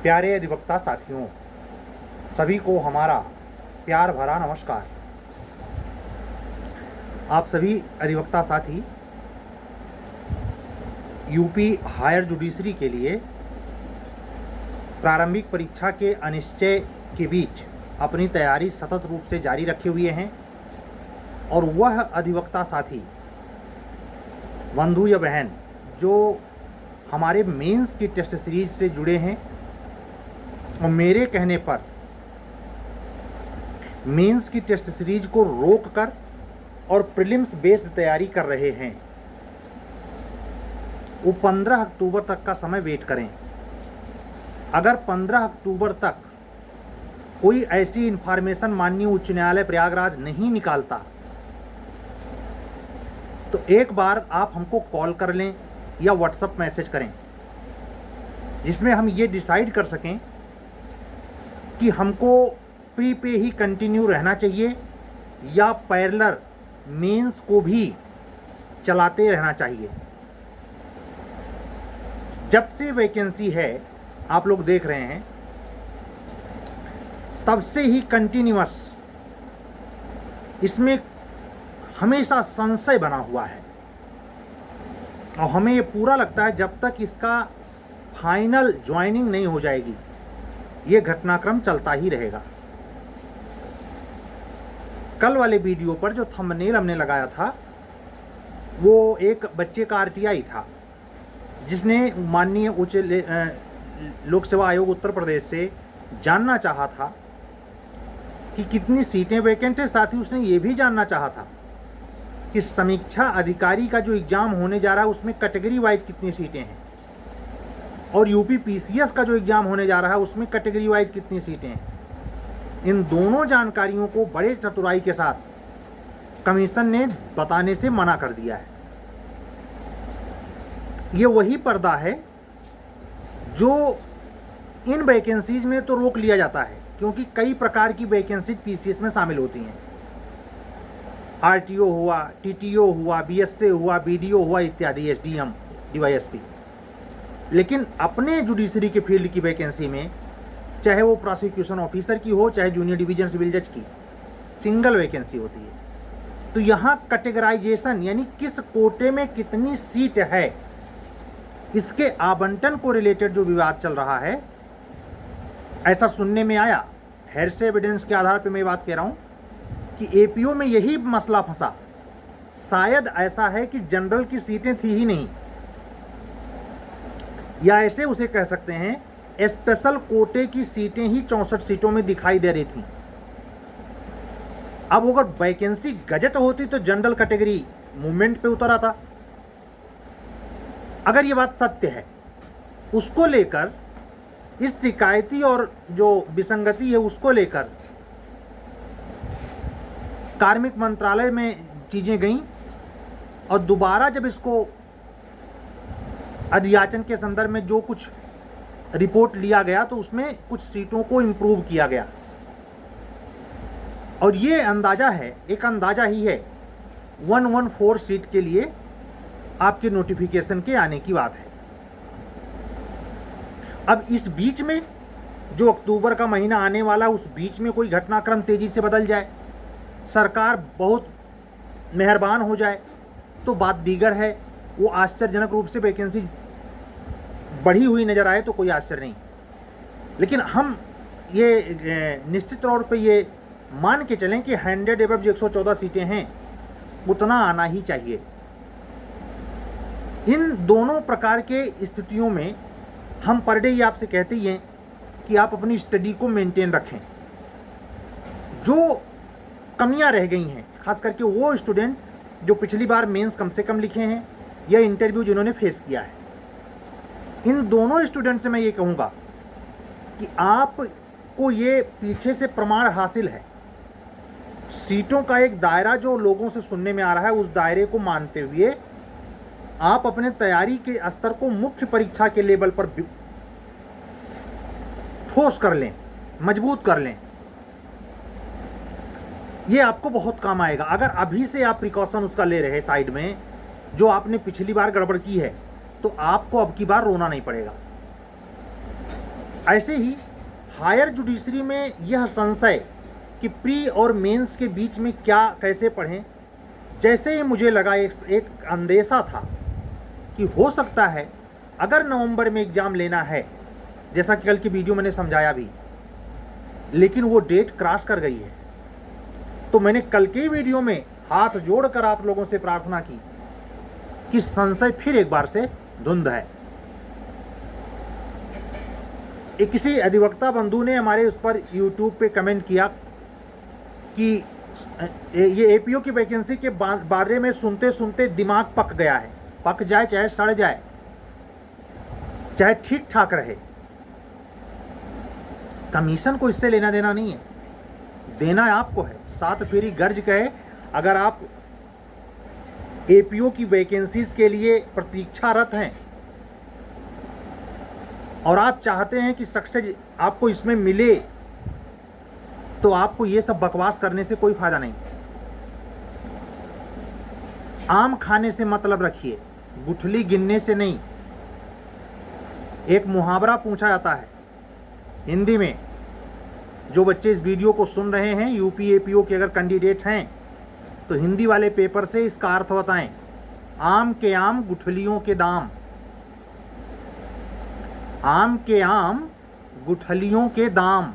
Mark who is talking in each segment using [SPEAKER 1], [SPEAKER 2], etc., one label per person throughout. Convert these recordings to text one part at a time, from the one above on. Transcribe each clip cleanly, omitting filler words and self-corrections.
[SPEAKER 1] प्यारे अधिवक्ता साथियों, सभी को हमारा प्यार भरा नमस्कार। आप सभी अधिवक्ता साथी यूपी हायर जुडिशरी के लिए प्रारंभिक परीक्षा के अनिश्चय के बीच अपनी तैयारी सतत रूप से जारी रखे हुए हैं और वह अधिवक्ता साथी बंधु या बहन जो हमारे मेंस की टेस्ट सीरीज से जुड़े हैं और मेरे कहने पर मेंस की टेस्ट सीरीज को रोककर और प्रीलिम्स बेस्ड तैयारी कर रहे हैं, वो 15 अक्टूबर तक का समय वेट करें। अगर 15 अक्टूबर तक कोई ऐसी इंफॉर्मेशन माननीय उच्च न्यायालय प्रयागराज नहीं निकालता तो एक बार आप हमको कॉल कर लें या व्हाट्सएप मैसेज करें, जिसमें हम ये डिसाइड कर सकें कि हमको प्री पे ही कंटिन्यू रहना चाहिए या पैरेलल मेंस को भी चलाते रहना चाहिए। जब से वैकेंसी है, आप लोग देख रहे हैं, तब से ही कंटिन्यूअस इसमें हमेशा संशय बना हुआ है और हमें ये पूरा लगता है जब तक इसका फाइनल ज्वाइनिंग नहीं हो जाएगी ये घटनाक्रम चलता ही रहेगा। कल वाले वीडियो पर जो थंबनेल हमने लगाया था वो एक बच्चे का आरटीआई था जिसने माननीय उच्च लोक सेवा आयोग उत्तर प्रदेश से जानना चाहा था कि कितनी सीटें वैकेंट है। साथ ही उसने ये भी जानना चाहा था कि समीक्षा अधिकारी का जो एग्ज़ाम होने जा रहा है उसमें कैटेगरी वाइज कितनी सीटें हैं और यूपी पीसीएस का जो एग्ज़ाम होने जा रहा है उसमें कैटेगरी वाइज कितनी सीटें हैं। इन दोनों जानकारियों को बड़े चतुराई के साथ कमीशन ने बताने से मना कर दिया है। ये वही पर्दा है जो इन वैकेंसीज में तो रोक लिया जाता है क्योंकि कई प्रकार की वैकेंसीज पीसीएस में शामिल होती हैं। आरटीओ हुआ, टीटीओ हुआ, बीएसए हुआ, बीडीओ हुआ इत्यादि, एसडीएम, डीवाईएसपी। लेकिन अपने जुडिशरी के फील्ड की वैकेंसी में चाहे वो प्रोसिक्यूशन ऑफिसर की हो चाहे जूनियर डिवीजन सिविल जज की, सिंगल वैकेंसी होती है। तो यहाँ कैटेगराइजेशन यानी किस कोटे में कितनी सीट है, इसके आवंटन को रिलेटेड जो विवाद चल रहा है, ऐसा सुनने में आया। हेरसे एविडेंस के आधार पर मैं बात कह रहा हूँ कि एपीओ में यही मसला फंसा। शायद ऐसा है कि जनरल की सीटें थी ही नहीं, या ऐसे उसे कह सकते हैं स्पेशल कोटे की सीटें ही 64 सीटों में दिखाई दे रही थी। अब अगर वैकेंसी गजट होती तो जनरल कैटेगरी मूवमेंट पे उतर आता। अगर ये बात सत्य है, उसको लेकर इस शिकायती और जो विसंगति है उसको लेकर कार्मिक मंत्रालय में चीजें गईं और दोबारा जब इसको अधियाचन के संदर्भ में जो कुछ रिपोर्ट लिया गया तो उसमें कुछ सीटों को इम्प्रूव किया गया। और ये अंदाजा है, एक अंदाजा ही है, 114 सीट के लिए आपके नोटिफिकेशन के आने की बात है। अब इस बीच में जो अक्टूबर का महीना आने वाला, उस बीच में कोई घटनाक्रम तेजी से बदल जाए, सरकार बहुत मेहरबान हो जाए तो बात दीगर है। वो आश्चर्यजनक रूप से वैकेंसी बढ़ी हुई नज़र आए तो कोई आश्चर्य नहीं। लेकिन हम ये निश्चित तौर पे ये मान के चलें कि 100 एबव जो 114 सीटें हैं उतना आना ही चाहिए। इन दोनों प्रकार के स्थितियों में हम पर डे ये आपसे कहते ही हैं कि आप अपनी स्टडी को मेंटेन रखें। जो कमियां रह गई हैं, खास करके वो स्टूडेंट जो पिछली बार मेंस कम से कम लिखे हैं या इंटरव्यू जिन्होंने फेस किया है, इन दोनों स्टूडेंट से मैं ये कहूँगा कि आपको ये पीछे से प्रमाण हासिल है। सीटों का एक दायरा जो लोगों से सुनने में आ रहा है, उस दायरे को मानते हुए आप अपने तैयारी के स्तर को मुख्य परीक्षा के लेवल पर ठोस कर लें, मजबूत कर लें। ये आपको बहुत काम आएगा अगर अभी से आप प्रिकॉशन उसका ले रहे साइड में। जो आपने पिछली बार गड़बड़ की है तो आपको अब की बार रोना नहीं पड़ेगा। ऐसे ही हायर जुडिशरी में यह संशय कि प्री और मेंस के बीच में क्या कैसे पढ़ें, जैसे ही मुझे लगा एक अंदेशा था कि हो सकता है अगर नवंबर में एग्ज़ाम लेना है, जैसा कि कल की वीडियो मैंने समझाया भी, लेकिन वो डेट क्रॉस कर गई है, तो मैंने कल की वीडियो में हाथ जोड़कर आप लोगों से प्रार्थना की कि संशय फिर एक बार से धुंध है। एक किसी अधिवक्ता बंधु ने हमारे उस पर यूट्यूब पे कमेंट किया कि ये एपीओ की वैकेंसी के बारे में सुनते सुनते दिमाग पक गया है। पक जाए चाहे सड़ जाए, चाहे ठीक ठाक रहे, कमीशन को इससे लेना देना नहीं है, देना आपको है। 7 फेरी गर्ज कहे, अगर आप एपीओ की वैकेंसीज के लिए प्रतीक्षारत हैं और आप चाहते हैं कि सक्सेस आपको इसमें मिले, तो आपको ये सब बकवास करने से कोई फायदा नहीं। आम खाने से मतलब रखिए, गुठली गिनने से नहीं। एक मुहावरा पूछा जाता है हिंदी में, जो बच्चे इस वीडियो को सुन रहे हैं यूपी एपीओ के अगर कैंडिडेट हैं तो हिंदी वाले पेपर से इसका अर्थ बताएं। आम के आम गुठलियों के दाम, आम के आम गुठलियों के दाम,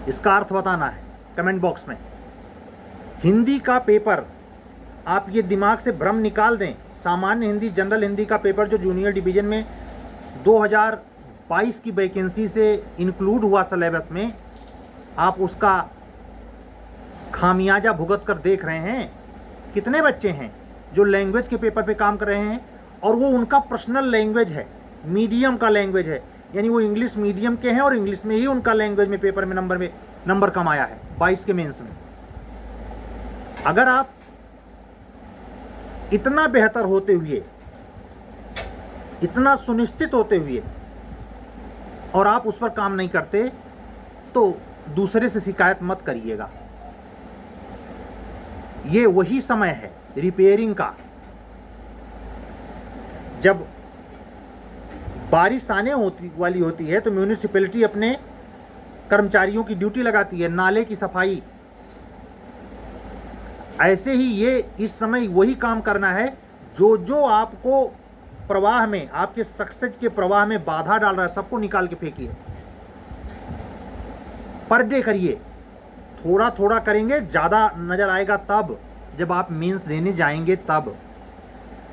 [SPEAKER 1] इसका अर्थ बताना है कमेंट बॉक्स में। हिंदी का पेपर आप ये दिमाग से भ्रम निकाल दें। सामान्य हिंदी, जनरल हिंदी का पेपर जो जूनियर डिवीजन में 2022 की वैकेंसी से इंक्लूड हुआ सिलेबस में, आप उसका खामियाजा भुगत कर देख रहे हैं। कितने बच्चे हैं जो लैंग्वेज के पेपर पे काम कर रहे हैं और वो उनका पर्सनल लैंग्वेज है, मीडियम का लैंग्वेज है, यानी वो इंग्लिश मीडियम के हैं और इंग्लिश में ही उनका लैंग्वेज में पेपर में नंबर कम आया है 22 के मेंस में। अगर आप इतना बेहतर होते हुए, इतना सुनिश्चित होते हुए और आप उस पर काम नहीं करते, तो दूसरे से शिकायत मत करिएगा। ये वही समय है रिपेयरिंग का। जब बारिश आने वाली होती है तो म्यूनिसिपैलिटी अपने कर्मचारियों की ड्यूटी लगाती है, नाले की सफाई। ऐसे ही ये इस समय वही काम करना है जो जो आपको प्रवाह में, आपके सक्सेस के प्रवाह में बाधा डाल रहा है, सबको निकाल के फेंकिए। पर डे करिए, थोड़ा थोड़ा करेंगे, ज़्यादा नज़र आएगा तब जब आप मेंस देने जाएंगे तब।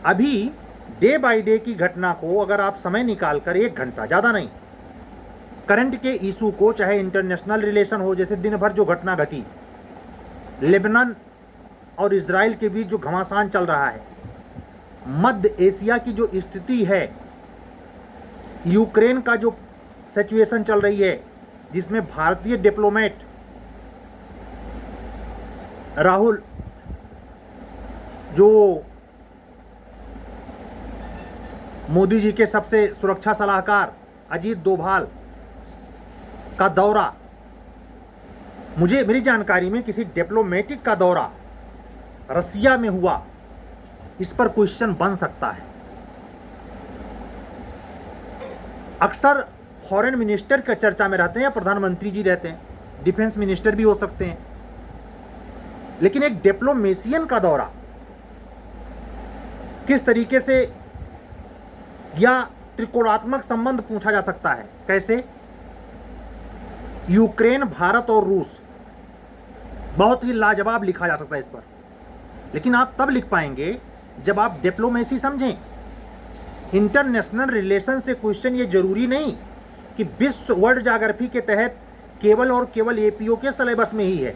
[SPEAKER 1] अभी डे बाय डे की घटना को अगर आप समय निकाल कर 1 घंटा, ज़्यादा नहीं, करंट के इशू को, चाहे इंटरनेशनल रिलेशन हो, जैसे दिन भर जो घटना घटी, लेबनान और इजराइल के बीच जो घमासान चल रहा है, मध्य एशिया की जो स्थिति है, यूक्रेन का जो सिचुएशन चल रही है, जिसमें भारतीय डिप्लोमेट राहुल, जो मोदी जी के सबसे सुरक्षा सलाहकार अजीत डोभाल का दौरा, मेरी जानकारी में किसी डिप्लोमेटिक का दौरा रसिया में हुआ, इस पर क्वेश्चन बन सकता है। अक्सर फॉरेन मिनिस्टर का चर्चा में रहते हैं या प्रधानमंत्री जी रहते हैं, डिफेंस मिनिस्टर भी हो सकते हैं, लेकिन एक डिप्लोमेशियन का दौरा किस तरीके से, या त्रिकोणात्मक संबंध पूछा जा सकता है कैसे, यूक्रेन, भारत और रूस, बहुत ही लाजवाब लिखा जा सकता है इस पर। लेकिन आप तब लिख पाएंगे जब आप डिप्लोमेसी समझें। इंटरनेशनल रिलेशन से क्वेश्चन ये जरूरी नहीं कि विश्व वर्ल्ड ज्योग्राफी के तहत केवल और केवल एपीओ के सिलेबस में ही है।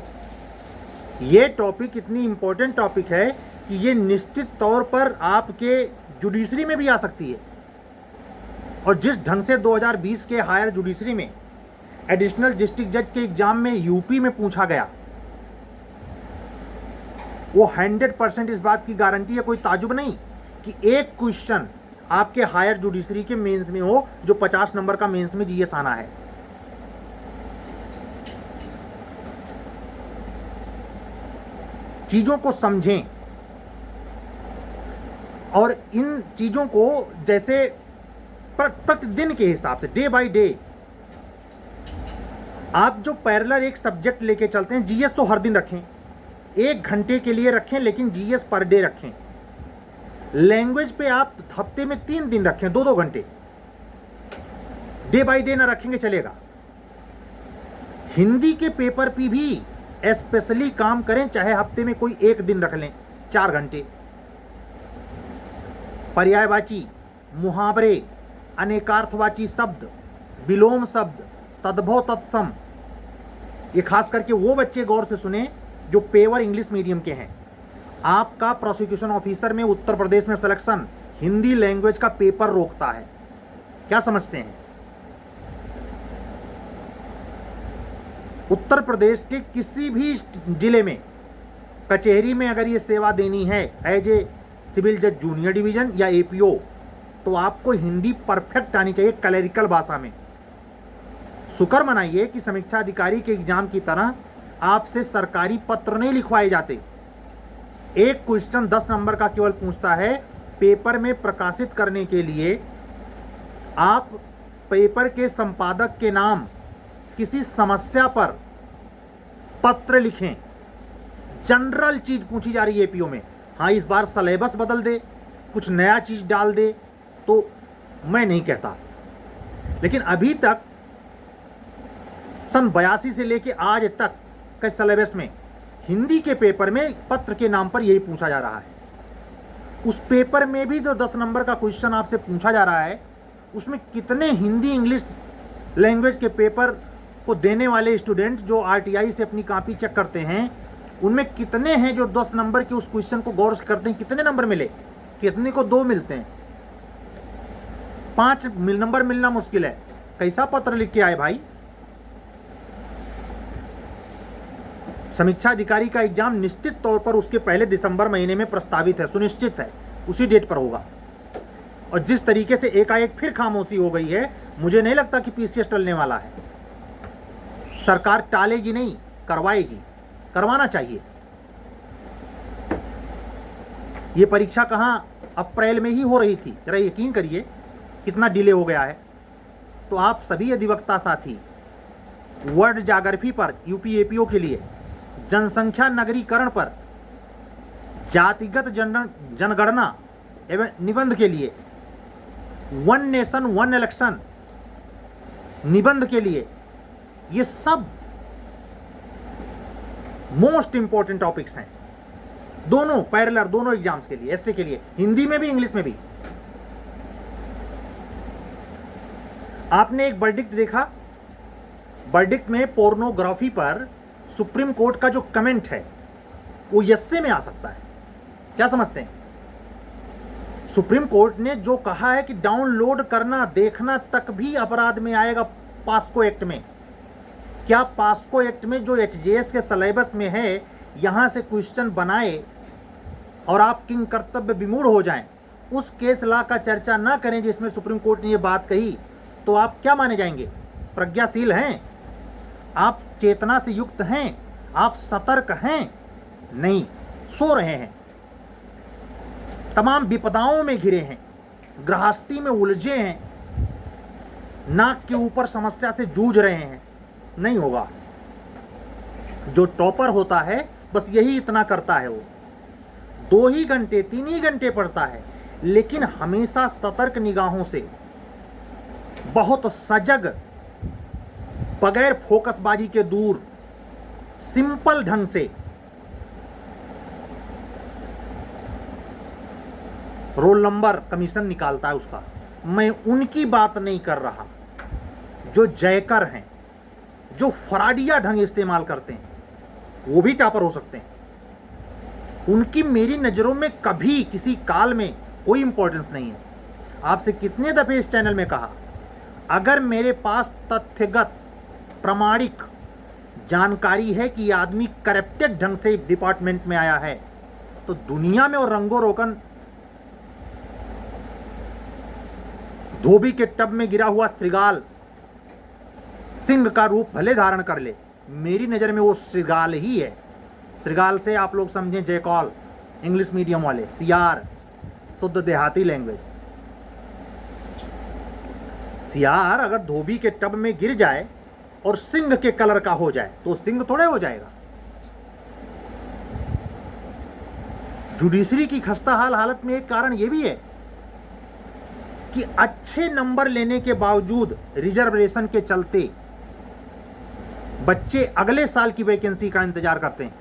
[SPEAKER 1] ये टॉपिक इतनी इंपॉर्टेंट टॉपिक है कि ये निश्चित तौर पर आपके जुडिशरी में भी आ सकती है। और जिस ढंग से 2020 के हायर जुडिशरी में एडिशनल डिस्ट्रिक्ट जज के एग्जाम में यूपी में पूछा गया, वो 100% इस बात की गारंटी है, कोई ताजुब नहीं कि एक क्वेश्चन आपके हायर जुडिशरी के मेंस में हो जो 50 नंबर का मेंस में जीएस आना है। चीजों को समझें और इन चीजों को, जैसे प्रतिदिन के हिसाब से, डे बाय डे। आप जो पैरेलल एक सब्जेक्ट लेके चलते हैं, जीएस तो हर दिन रखें, 1 घंटे के लिए रखें, लेकिन जीएस पर डे रखें। लैंग्वेज पे आप हफ्ते में 3 दिन रखें, 2-2 घंटे। डे बाय डे ना रखेंगे चलेगा। हिंदी के पेपर पे भी स्पेशली काम करें, चाहे हफ्ते में कोई 1 दिन रख लें, 4 घंटे। पर्यायवाची, मुहावरे, अनेकार्थवाची शब्द, विलोम शब्द, तद्भव तत्सम, ये खास करके वो बच्चे गौर से सुने जो पेवर इंग्लिश मीडियम के हैं। आपका प्रोसिक्यूशन ऑफिसर में उत्तर प्रदेश में सिलेक्शन हिंदी लैंग्वेज का पेपर रोकता है, क्या समझते हैं? उत्तर प्रदेश के किसी भी जिले में कचहरी में अगर ये सेवा देनी है एज ए सिविल जज जूनियर डिवीजन या एपीओ, तो आपको हिंदी परफेक्ट आनी चाहिए, क्लरिकल भाषा में। शुक्र मनाइए कि समीक्षा अधिकारी के एग्जाम की तरह आपसे सरकारी पत्र नहीं लिखवाए जाते। एक क्वेश्चन 10 नंबर का केवल पूछता है, पेपर में प्रकाशित करने के लिए आप पेपर के संपादक के नाम किसी समस्या पर पत्र लिखें। जनरल चीज पूछी जा रही है एपीओ में। हाँ, इस बार सिलेबस बदल दे, कुछ नया चीज डाल दे तो मैं नहीं कहता, लेकिन अभी तक सन 82 से लेके आज तक के सिलेबस में हिंदी के पेपर में पत्र के नाम पर यही पूछा जा रहा है। उस पेपर में भी जो 10 नंबर का क्वेश्चन आपसे पूछा जा रहा है, उसमें कितने हिंदी इंग्लिश लैंग्वेज के पेपर को देने वाले स्टूडेंट जो आरटीआई से अपनी कॉपी चेक करते हैं, उनमें कितने हैं जो 10 नंबर के उस क्वेश्चन को गौर से करते हैं, कितने नंबर मिले? कितने को 2 मिलते हैं, 5 नंबर मिलना मुश्किल है। कैसा पत्र लिख के आए भाई? समीक्षा अधिकारी का एग्जाम निश्चित तौर पर उसके पहले दिसंबर महीने में प्रस्तावित है, सुनिश्चित है, उसी डेट पर होगा। और जिस तरीके से एकाएक फिर खामोशी हो गई है, मुझे नहीं लगता कि पीसीएस टलने वाला है। सरकार टालेगी नहीं, करवाएगी, करवाना चाहिए। ये परीक्षा कहां अप्रैल में ही हो रही थी, जरा यकीन करिए कितना डिले हो गया है। तो आप सभी अधिवक्ता साथी वर्ड ज्योग्राफी पर यूपी एपीओ के लिए, जनसंख्या नगरीकरण पर, जातिगत जनगणना एवं निबंध के लिए, 1 नेशन 1 इलेक्शन निबंध के लिए, ये सब मोस्ट इंपॉर्टेंट टॉपिक्स हैं, दोनों पैरेलल, दोनों एग्जाम्स के लिए, एसए के लिए, हिंदी में भी इंग्लिश में भी। आपने एक वर्डिक्ट देखा, वर्डिक्ट में पोर्नोग्राफी पर सुप्रीम कोर्ट का जो कमेंट है वो एसए में आ सकता है, क्या समझते हैं? सुप्रीम कोर्ट ने जो कहा है कि डाउनलोड करना, देखना तक भी अपराध में आएगा पास्को एक्ट में। क्या पास्को एक्ट में जो एचजेएस के सिलेबस में है, यहां से क्वेश्चन बनाए और आप किंग कर्तव्य विमूढ़ हो जाएं, उस केस लॉ का चर्चा ना करें जिसमें सुप्रीम कोर्ट ने ये बात कही, तो आप क्या माने जाएंगे? प्रज्ञाशील हैं आप? चेतना से युक्त हैं आप? सतर्क हैं? नहीं, सो रहे हैं, तमाम विपदाओं में घिरे हैं, गृहस्थी में उलझे हैं, नाक के ऊपर समस्या से जूझ रहे हैं। नहीं होगा। जो टॉपर होता है बस यही इतना करता है, वो 2 ही घंटे 3 ही घंटे पढ़ता है, लेकिन हमेशा सतर्क निगाहों से, बहुत सजग, बगैर फोकसबाजी के दूर, सिंपल ढंग से रोल नंबर कमीशन निकालता है उसका। मैं उनकी बात नहीं कर रहा जो जयकर हैं, जो फराडिया ढंग इस्तेमाल करते हैं, वो भी टॉपर हो सकते हैं। उनकी मेरी नज़रों में कभी किसी काल में कोई इंपॉर्टेंस नहीं है। आपसे कितने दफे इस चैनल में कहा, अगर मेरे पास तथ्यगत प्रामाणिक जानकारी है कि यह आदमी करप्टेड ढंग से डिपार्टमेंट में आया है, तो दुनिया में और रंगो रोगन धोबी के टब में गिरा हुआ श्रृगाल सिंह का रूप भले धारण कर ले, मेरी नज़र में वो श्रृगाल ही है। श्रृगाल से आप लोग समझें जयकॉल, इंग्लिश मीडियम वाले, सियार, शुद्ध देहाती लैंग्वेज। सियार अगर धोबी के टब में गिर जाए और सिंह के कलर का हो जाए तो सिंह थोड़े हो जाएगा। जुडिशरी की खस्ताहाल हालत में एक कारण यह भी है कि अच्छे नंबर लेने के बावजूद रिजर्वेशन के चलते बच्चे अगले साल की वैकेंसी का इंतजार करते हैं।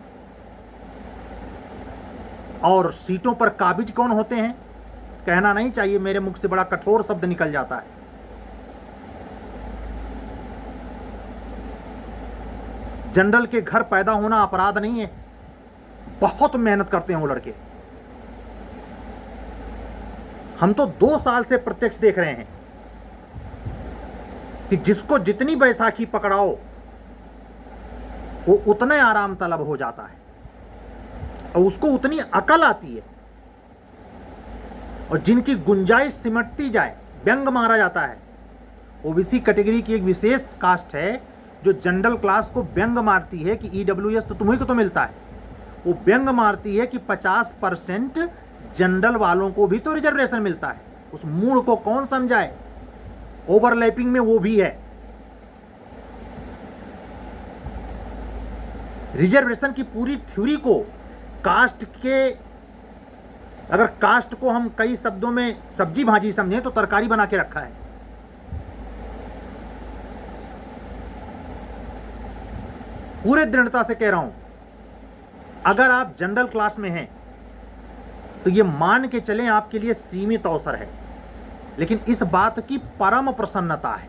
[SPEAKER 1] और सीटों पर काबिज कौन होते हैं कहना नहीं चाहिए, मेरे मुख से बड़ा कठोर शब्द निकल जाता है। जनरल के घर पैदा होना अपराध नहीं है, बहुत मेहनत करते हैं वो लड़के। हम तो 2 साल से प्रत्यक्ष देख रहे हैं कि जिसको जितनी बैसाखी पकड़ाओ वो उतने आराम तलब हो जाता है और उसको उतनी अकल आती है, और जिनकी गुंजाइश सिमटती जाए व्यंग मारा जाता है। ओबीसी कैटेगरी की एक विशेष कास्ट है जो जनरल क्लास को व्यंग मारती है कि ईडब्ल्यूएस तो तुम्ही को तो मिलता है। वो व्यंग मारती है कि 50% जनरल वालों को भी तो रिजर्वेशन मिलता है। उस मूड को कौन समझाए? ओवरलैपिंग में वो भी है। रिजर्वेशन की पूरी थ्योरी को कास्ट के, अगर कास्ट को हम कई शब्दों में सब्जी भाजी समझें तो तरकारी बना के रखा है। पूरे दृढ़ता से कह रहा हूं, अगर आप जनरल क्लास में हैं तो यह मान के चलें आपके लिए सीमित अवसर है, लेकिन इस बात की परम प्रसन्नता है।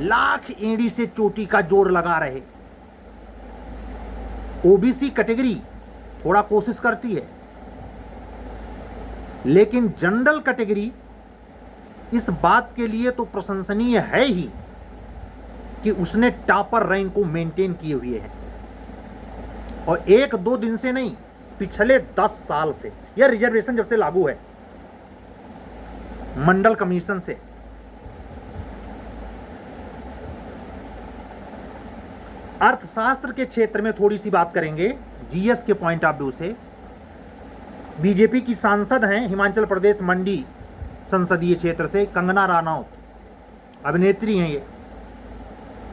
[SPEAKER 1] लाख एड़ी से चोटी का जोर लगा रहे। ओबीसी कैटेगरी थोड़ा कोशिश करती है, लेकिन जनरल कैटेगरी इस बात के लिए तो प्रशंसनीय है ही कि उसने टॉपर रैंक को मेंटेन किए हुए है। और 1-2 दिन से नहीं, पिछले 10 साल से यह रिजर्वेशन जब से लागू है मंडल कमीशन से, अर्थशास्त्र के क्षेत्र में थोड़ी सी बात करेंगे जीएस के पॉइंट ऑफ व्यू से। बीजेपी की सांसद हैं हिमाचल प्रदेश मंडी संसदीय क्षेत्र से, कंगना रानौत, अभिनेत्री हैं ये।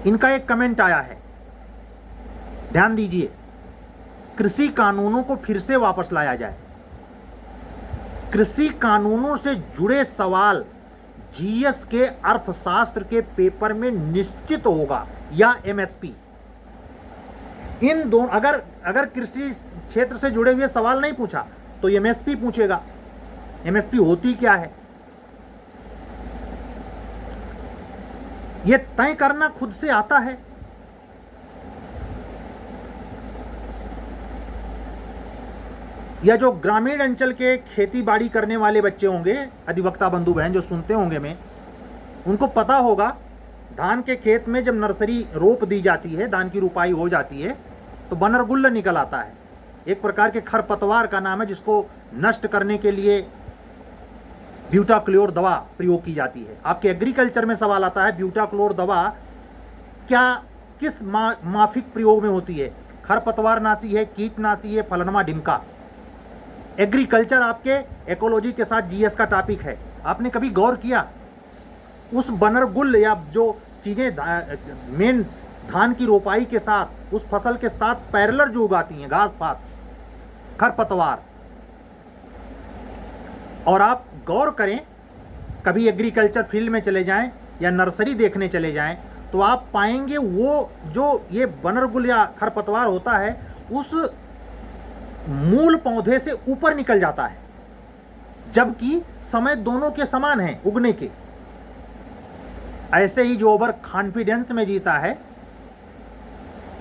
[SPEAKER 1] इनका एक कमेंट आया है, ध्यान दीजिए। कृषि कानूनों को फिर से वापस लाया जाए। कृषि कानूनों से जुड़े सवाल जीएस के अर्थशास्त्र के पेपर में निश्चित होगा, या एमएसपी। इन दोनों, अगर कृषि क्षेत्र से जुड़े हुए सवाल नहीं पूछा तो एमएसपी पूछेगा। एमएसपी होती क्या है यह तय करना खुद से आता है। या जो ग्रामीण अंचल के खेती बाड़ी करने वाले बच्चे होंगे, अधिवक्ता बंधु बहन जो सुनते होंगे, में उनको पता होगा, धान के खेत में जब नर्सरी रोप दी जाती है, धान की रुपाई हो जाती है, तो बनरगुल्ल निकल आता है। एक प्रकार के खरपतवार का नाम है जिसको नष्ट करने के लिए ब्यूटाक्लोर दवा प्रयोग की जाती है। आपके एग्रीकल्चर में सवाल आता है, ब्यूटाक्लोर दवा क्या किस माफिक प्रयोग में होती है? खरपतवार नाशी है, कीटनाशी है, फलनमा ढिमका। एग्रीकल्चर आपके इकोलॉजी के साथ जीएस का टॉपिक है। आपने कभी गौर किया उस बनरगुल्ल या जो चीजें मेन धान की रोपाई के साथ, उस फसल के साथ पैरेलल जो उगाती हैं, घास पात, खरपतवार। और आप गौर करें, कभी एग्रीकल्चर फील्ड में चले जाएं या नर्सरी देखने चले जाएं तो आप पाएंगे वो जो ये बनरगुल या खरपतवार होता है उस मूल पौधे से ऊपर निकल जाता है, जबकि समय दोनों के समान है उगने के। ऐसे ही जो ओवर कॉन्फिडेंस में जीता है,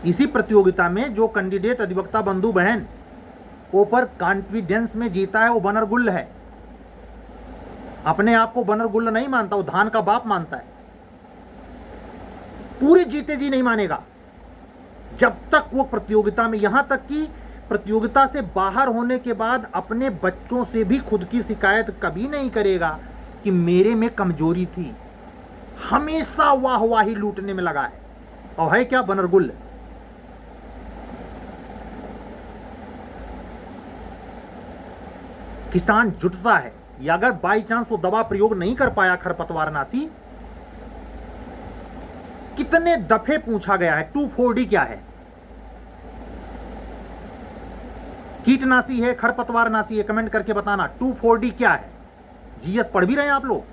[SPEAKER 1] इसी प्रतियोगिता में जो कैंडिडेट अधिवक्ता बंधु बहन ओवर कॉन्फिडेंस में जीता है वो बनरगुल्ल है। अपने आप को बनरगुल्ल नहीं मानता, वो धान का बाप मानता है। पूरे जीते जी नहीं मानेगा जब तक वो प्रतियोगिता में, यहां तक कि प्रतियोगिता से बाहर होने के बाद अपने बच्चों से भी खुद की शिकायत कभी नहीं करेगा कि मेरे में कमजोरी थी। हमेशा वाहवाही लूटने में लगा है। और है क्या बनरगुल्ल? किसान जुटता है, या अगर बाई चांस वो दवा प्रयोग नहीं कर पाया खरपतवारनाशी, कितने दफे पूछा गया है 2,4-D क्या है? कीटनाशी है, खरपतवारनाशी है? कमेंट करके बताना 2,4-D क्या है। जीएस पढ़ भी रहे हैं आप लोग?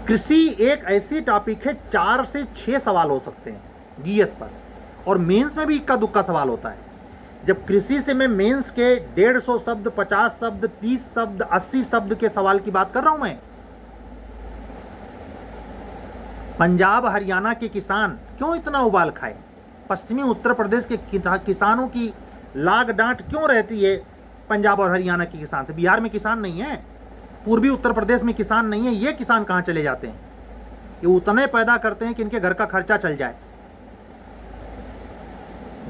[SPEAKER 1] कृषि एक ऐसी टॉपिक है 4 से 6 सवाल हो सकते हैं जीएस पर, और मेंस में भी इक्का दुक्का सवाल होता है। जब कृषि से मैं मेंस के 150 शब्द, 50 शब्द, 30 शब्द, 80 शब्द के सवाल की बात कर रहा हूं मैं। पंजाब हरियाणा के किसान क्यों इतना उबाल खाए? पश्चिमी उत्तर प्रदेश के किसानों की लाग डांट क्यों रहती है पंजाब और हरियाणा के किसान से? बिहार में किसान नहीं है, पूर्वी उत्तर प्रदेश में किसान नहीं है, ये किसान कहां चले जाते हैं? ये उतने पैदा करते हैं कि इनके घर का खर्चा चल जाए।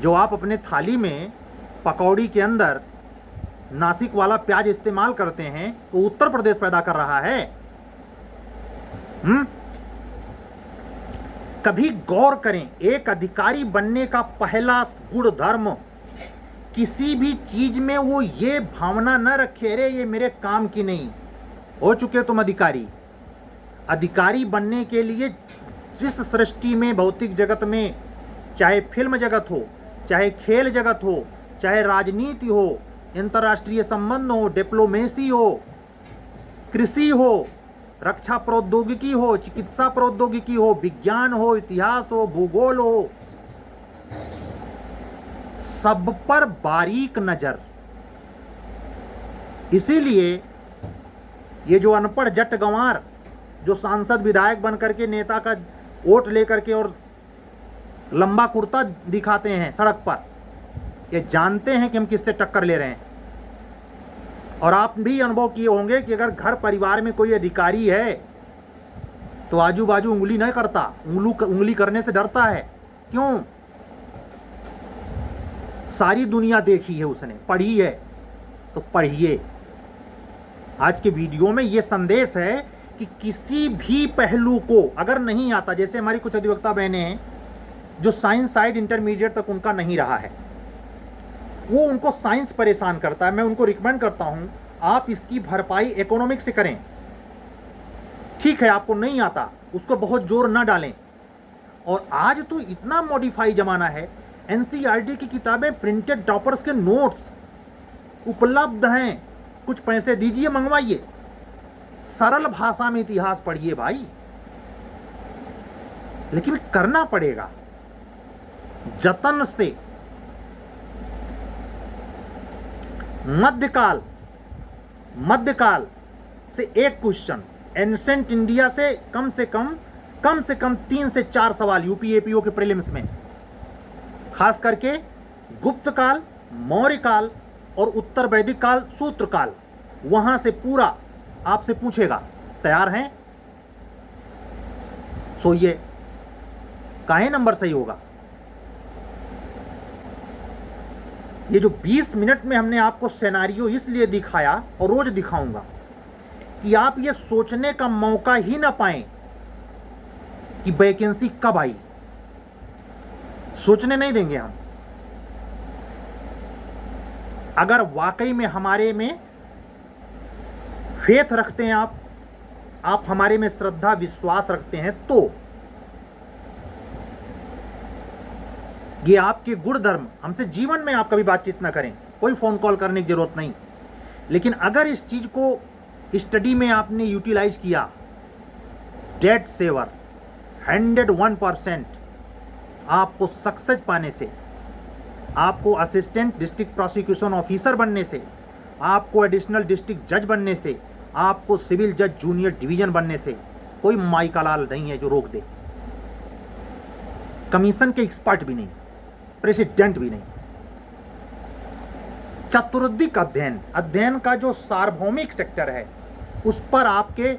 [SPEAKER 1] जो आप अपने थाली में पकौड़ी के अंदर नासिक वाला प्याज इस्तेमाल करते हैं, वो उत्तर प्रदेश पैदा कर रहा है। कभी गौर करें, एक अधिकारी बनने का पहला गुण धर्म किसी भी चीज में वो ये भावना न रखे, अरे ये मेरे काम की नहीं। हो चुके तुम अधिकारी। अधिकारी बनने के लिए जिस सृष्टि में, भौतिक जगत में, चाहे फिल्म जगत हो, चाहे खेल जगत हो, चाहे राजनीति हो, अंतर्राष्ट्रीय संबंध हो, डिप्लोमेसी हो, कृषि हो, रक्षा प्रौद्योगिकी हो, चिकित्सा प्रौद्योगिकी हो, विज्ञान हो, इतिहास हो, भूगोल हो, सब पर बारीक नजर। इसीलिए ये जो अनपढ़ जट गंवार जो सांसद विधायक बन करके नेता का वोट लेकर के और लंबा कुर्ता दिखाते हैं सड़क पर, ये जानते हैं कि हम किससे टक्कर ले रहे हैं। और आप भी अनुभव किए होंगे कि अगर घर परिवार में कोई अधिकारी है तो आजू बाजू उंगली नहीं करता, उंगली करने से डरता है। क्यों? सारी दुनिया देखी है उसने, पढ़ी है। तो पढ़िए। आज के वीडियो में यह संदेश है कि किसी भी पहलू को अगर नहीं आता, जैसे हमारी कुछ अधिवक्ता बहनें हैं जो साइंस साइड इंटरमीडिएट तक उनका नहीं रहा है, वो उनको साइंस परेशान करता है, मैं उनको रिकमेंड करता हूं आप इसकी भरपाई इकोनॉमिक्स से करें। ठीक है, आपको नहीं आता, उसको बहुत जोर ना डालें। और आज तो इतना मॉडिफाई जमाना है, एनसीईआरटी की किताबें, प्रिंटेड टॉपर्स के नोट्स उपलब्ध हैं। कुछ पैसे दीजिए, मंगवाइए, सरल भाषा में इतिहास पढ़िए भाई। लेकिन करना पड़ेगा जतन से। मध्यकाल से एक क्वेश्चन, एंसेंट इंडिया से कम से कम 3 से 4 सवाल यूपी एपीओ के प्रीलिम्स में, खास करके गुप्त काल, मौर्य काल और उत्तर वैदिक काल, सूत्र काल, वहां से पूरा आपसे पूछेगा। तैयार हैं? सोइए, काहे नंबर सही होगा। ये जो 20 मिनट में हमने आपको सिनेरियो इसलिए दिखाया और रोज दिखाऊंगा कि आप ये सोचने का मौका ही ना पाएं कि वैकेंसी कब आई। सोचने नहीं देंगे हम। अगर वाकई में हमारे में फेथ रखते हैं आप हमारे में श्रद्धा विश्वास रखते हैं, तो ये आपके गुण धर्म। हमसे जीवन में आप कभी बातचीत ना करें, कोई फोन कॉल करने की जरूरत नहीं, लेकिन अगर इस चीज को स्टडी में आपने यूटिलाइज किया, डेट सेवर 101% आपको सक्सेस पाने से, आपको असिस्टेंट डिस्ट्रिक्ट प्रोसिक्यूशन ऑफिसर बनने से, आपको एडिशनल डिस्ट्रिक्ट जज बनने से, आपको सिविल जज जूनियर डिवीजन बनने से कोई माई का लाल नहीं है जो रोक दे। कमीशन के एक्सपर्ट भी नहीं, प्रेसिडेंट भी नहीं। चतुर्दिक अध्ययन का जो सार्वभौमिक सेक्टर है, उस पर आपके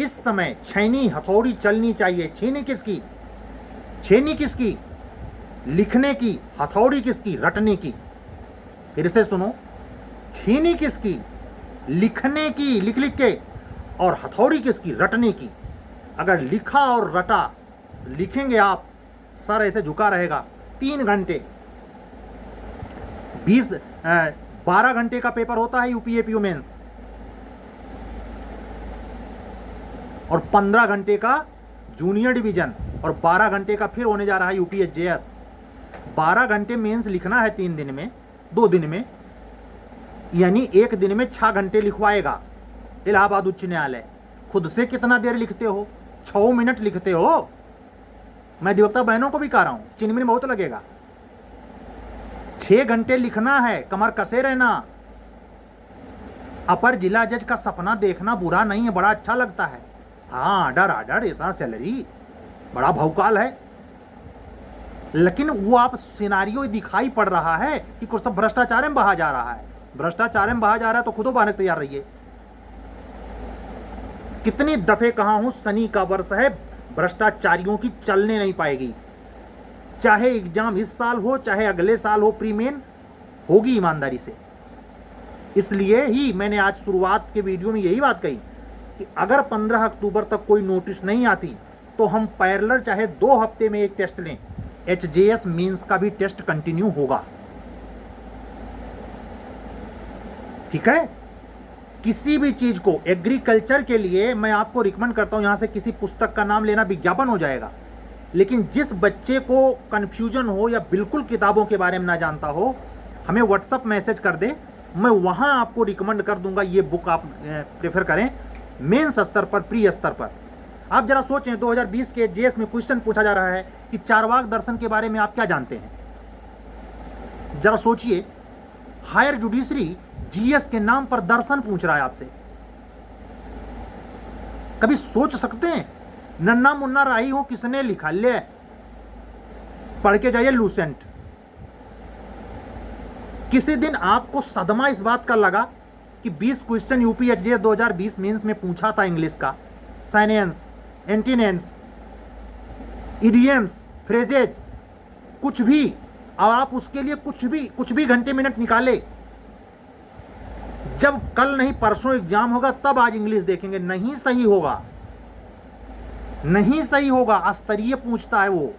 [SPEAKER 1] इस समय छेनी हथौड़ी चलनी चाहिए। छेनी किसकी? लिखने की। हथौड़ी किसकी? रटने की। फिर से सुनो, छेनी किसकी? लिखने की, लिख के। और हथौड़ी किसकी? रटने की। अगर लिखा और रटा, लिखेंगे आप, सर ऐसे झुका रहेगा 3 घंटे। 12 घंटे का पेपर होता है यूपीएपीओ मेंस। और 15 घंटे का जूनियर डिवीजन और 12 घंटे का फिर होने जा रहा है यूपीएसजेएस। 12 घंटे मेंस लिखना है 3 दिन में, 2 दिन में, यानी 1 दिन में 6 घंटे लिखवाएगा इलाहाबाद उच्च न्यायालय। खुद से कितना देर लिखते हो? 6 मिनट लिखते हो। मैं अधिवक्ता बहनों को भी कह रहा हूं, चिन्ह में बहुत लगेगा। 6 घंटे लिखना है, कमर कसे रहना। अपर जिला जज का सपना देखना बुरा नहीं है, बड़ा अच्छा लगता है। हाँ, आर्डर इतना सैलरी, बड़ा भौकाल है, लेकिन वो आप सिनारियो दिखाई पड़ रहा है कि कुछ सब भ्रष्टाचार में बहा जा रहा है। भ्रष्टाचार में बहा जा रहा है तो खुद बहाने तैयार रहिए। कितनी दफे कहा हूं, शनि का वर्ष है, भ्रष्टाचारियों की चलने नहीं पाएगी। चाहे एग्जाम इस साल हो, चाहे अगले साल हो, प्री मेन होगी ईमानदारी से। इसलिए ही मैंने आज शुरुआत के वीडियो में यही बात कही कि अगर 15 अक्टूबर तक कोई नोटिस नहीं आती तो हम पैरेलल चाहे 2 हफ्ते में एक टेस्ट लें, एचजेएस मींस का भी टेस्ट कंटिन्यू होगा। ठीक है। किसी भी चीज को, एग्रीकल्चर के लिए मैं आपको रिकमेंड करता हूं, यहां से किसी पुस्तक का नाम लेना विज्ञापन हो जाएगा, लेकिन जिस बच्चे को कंफ्यूजन हो या बिल्कुल किताबों के बारे में ना जानता हो, हमें व्हाट्सएप मैसेज कर दे, मैं वहां आपको रिकमेंड कर दूंगा ये बुक आप प्रेफर करें मेंस स्तर पर, प्री स्तर पर। आप जरा सोचें, 2020 के जेएस में क्वेश्चन पूछा जा रहा है कि चारवाक दर्शन के बारे में आप क्या जानते हैं? जरा सोचिए, हायर जुडिशरी जीएस के नाम पर दर्शन पूछ रहा है आपसे। कभी सोच सकते हैं? नन्ना मुन्ना राही हो, किसने लिखा? ले पढ़ के जाइए लूसेंट। किसी दिन आपको सदमा इस बात का लगा कि 20 क्वेश्चन यूपीएसजे 2020 मेंस में पूछा था इंग्लिश का, साइनेंस, एंटीनेंस, इडियम्स, फ्रेजेज, कुछ भी, और आप उसके लिए कुछ भी घंटे मिनट निकाले। जब कल नहीं परसों एग्जाम होगा तब आज इंग्लिश देखेंगे। नहीं सही होगा, नहीं सही होगा, अस्तरीय पूछता है वो।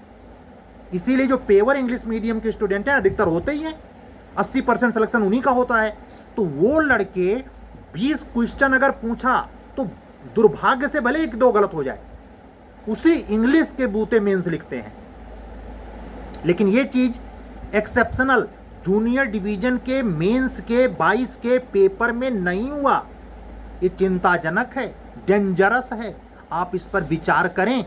[SPEAKER 1] इसीलिए जो पेवर इंग्लिश मीडियम के स्टूडेंट हैं अधिकतर होते ही हैं, 80% सिलेक्शन उन्हीं का होता है। तो वो लड़के 20 क्वेश्चन अगर पूछा तो दुर्भाग्य से भले 1-2 गलत हो जाए, उसी इंग्लिश के बूते मेंस लिखते हैं। लेकिन ये चीज एक्सेप्शनल जूनियर डिवीजन के मेंस के 22 के पेपर में नहीं हुआ। ये चिंताजनक है, डेंजरस है, आप इस पर विचार करें।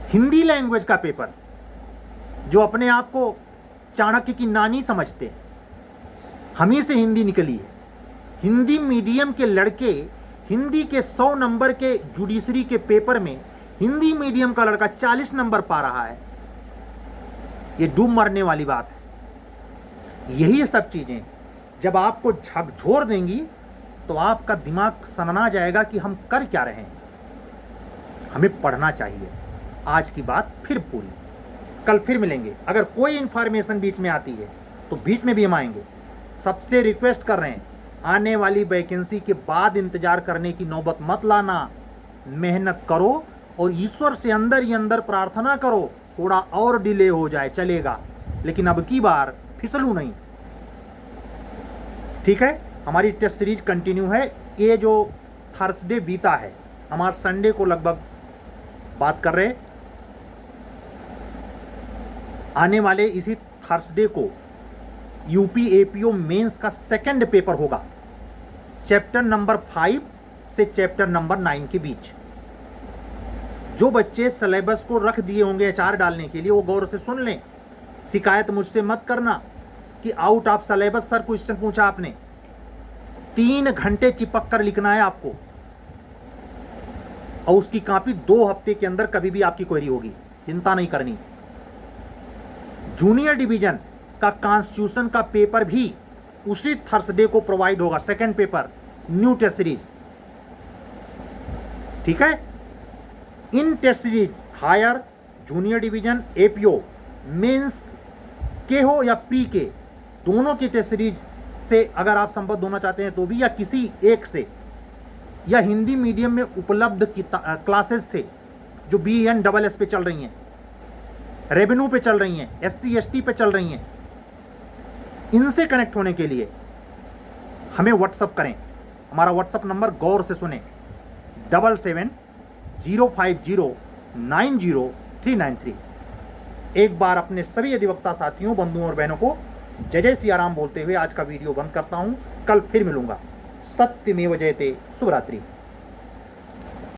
[SPEAKER 1] हिंदी लैंग्वेज का पेपर, जो अपने आप को चाणक्य की नानी समझते, हम ही से हिंदी निकली है। हिंदी मीडियम के लड़के हिंदी के 100 नंबर के जुडिशरी के पेपर में हिंदी मीडियम का लड़का 40 नंबर पा रहा है। ये डूब मरने वाली बात है। यही सब चीजें जब आपको झकझोर देंगी तो आपका दिमाग सनना जाएगा कि हम कर क्या रहे हैं। हमें पढ़ना चाहिए। आज की बात फिर पूरी, कल फिर मिलेंगे। अगर कोई इंफॉर्मेशन बीच में आती है तो बीच में भी हम आएंगे। सबसे रिक्वेस्ट कर रहे हैं, आने वाली वैकेंसी के बाद इंतजार करने की नौबत मत लाना। मेहनत करो और ईश्वर से अंदर ही अंदर प्रार्थना करो, थोड़ा और डिले हो जाए चलेगा, लेकिन अब की बार फिसलू नहीं। ठीक है। हमारी टेस्ट सीरीज कंटिन्यू है। ये जो थर्सडे बीता है, हमारा संडे को लगभग बात कर रहे, आने वाले इसी थर्सडे को यूपी एपीओ मेंस का सेकंड पेपर होगा, चैप्टर नंबर 5 से चैप्टर नंबर 9 के बीच। जो बच्चे सिलेबस को रख दिए होंगे अचार डालने के लिए, वो गौर से सुन लें। शिकायत मुझसे मत करना कि out of syllabus sir question पूछा आपने। 3 घंटे चिपक कर लिखना है आपको, और उसकी कॉपी 2 हफ्ते के अंदर कभी भी आपकी क्वेरी होगी, चिंता नहीं करनी। जूनियर डिवीजन का कॉन्स्टिट्यूशन का पेपर भी उसी थर्सडे को प्रोवाइड होगा, second paper, new test series. ठीक है। इन test series higher, junior division, APO, mains के हो या प्री के, दोनों की टेस्ट सीरीज से अगर आप संबद्ध होना चाहते हैं तो भी, या किसी एक से, या हिंदी मीडियम में उपलब्ध क्लासेस से जो BNSS पे चल रही हैं, रेवेन्यू पे चल रही हैं, SC ST पे चल रही हैं, इनसे कनेक्ट होने के लिए हमें व्हाट्सअप करें। हमारा व्हाट्सअप नंबर गौर से सुने, 7705090393। एक बार अपने सभी अधिवक्ता साथियों, बंधुओं और बहनों को जय जय सियाराम बोलते हुए आज का वीडियो बंद करता हूं। कल फिर मिलूंगा। सत्यमेव जयते। शुभ रात्रि।